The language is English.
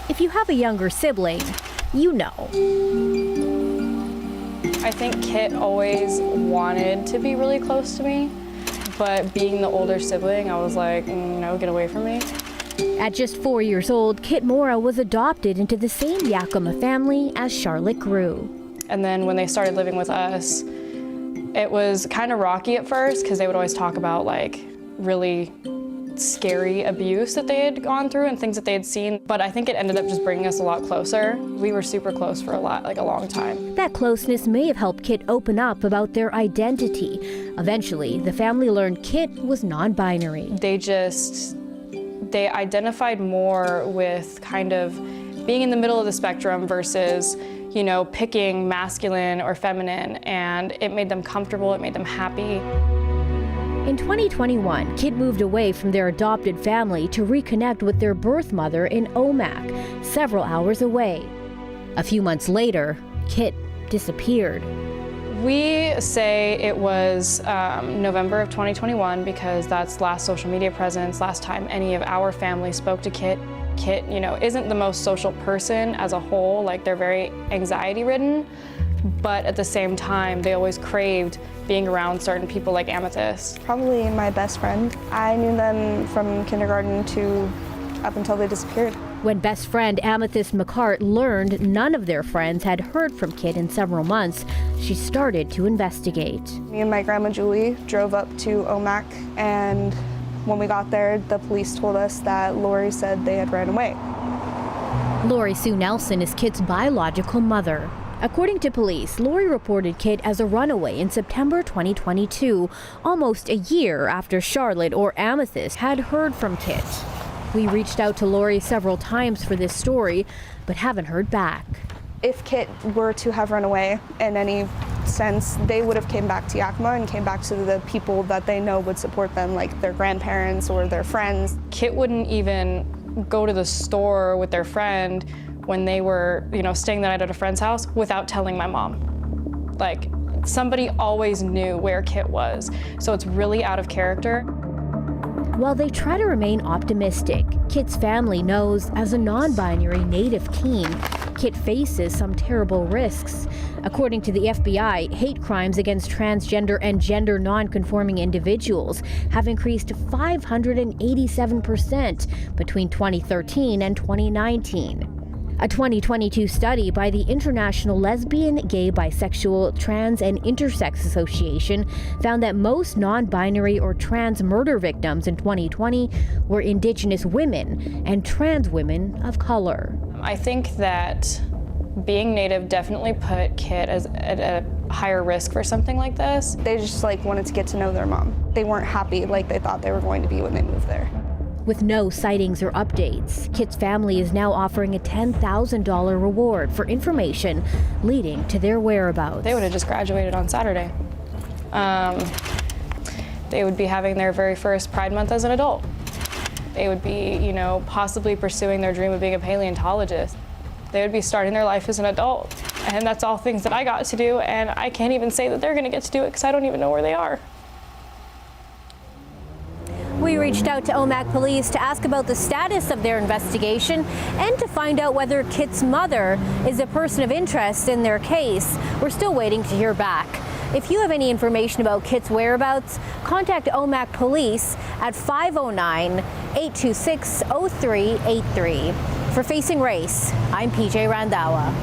If you have a younger sibling, you know. I think Kit always wanted to be really close to me, but being the older sibling, I was like, no, get away from me. At just 4 years old, Kit Mora was adopted into the same Yakima family as Charlotte grew. And then when they started living with us, it was kind of rocky at first because they would always talk about like really scary abuse that they had gone through and things that they had seen. But I think it ended up just bringing us a lot closer. We were super close for a long time. That closeness may have helped Kit open up about their identity. Eventually, the family learned Kit was non-binary. They identified more with kind of being in the middle of the spectrum versus, you know, picking masculine or feminine, and it made them comfortable, it made them happy. In 2021, Kit moved away from their adopted family to reconnect with their birth mother in Omak, several hours away. A few months later, Kit disappeared. We say it was November of 2021 because that's last social media presence, last time any of our family spoke to Kit. Kit, you know, isn't the most social person as a whole, like they're very anxiety-ridden, but at the same time, they always craved being around certain people like Amethyst. Probably my best friend. I knew them from kindergarten to up until they disappeared. When best friend Amethyst McCart learned none of their friends had heard from Kit in several months, she started to investigate. Me and my grandma Julie drove up to Omak, and when we got there, the police told us that Lori said they had ran away. Lori Sue Nelson is Kit's biological mother. According to police, Lori reported Kit as a runaway in September 2022, almost a year after Charlotte or Amethyst had heard from Kit. We reached out to Lori several times for this story, but haven't heard back. If Kit were to have run away in any sense, they would have came back to Yakima and came back to the people that they know would support them, like their grandparents or their friends. Kit wouldn't even go to the store with their friend when they were, you know, staying the night at a friend's house without telling my mom. Like, somebody always knew where Kit was, so it's really out of character. While they try to remain optimistic, Kit's family knows as a non-binary Native teen, Kit faces some terrible risks. According to the FBI, hate crimes against transgender and gender non-conforming individuals have increased 587% between 2013 and 2019. A 2022 study by the International Lesbian, Gay, Bisexual, Trans, and Intersex Association found that most non-binary or trans murder victims in 2020 were Indigenous women and trans women of color. I think that being Native definitely put Kit at a higher risk for something like this. They just wanted to get to know their mom. They weren't happy like they thought they were going to be when they moved there. With no sightings or updates, Kit's family is now offering a $10,000 reward for information leading to their whereabouts. They would have just graduated on Saturday. They would be having their very first Pride Month as an adult. They would be, you know, possibly pursuing their dream of being a paleontologist. They would be starting their life as an adult. And that's all things that I got to do, and I can't even say that they're gonna get to do it because I don't even know where they are. We reached out to Omak police to ask about the status of their investigation and to find out whether Kit's mother is a person of interest in their case. We're still waiting to hear back. If you have any information about Kit's whereabouts, contact Omak police at 509-826-0383. For Facing Race, I'm PJ Randhawa.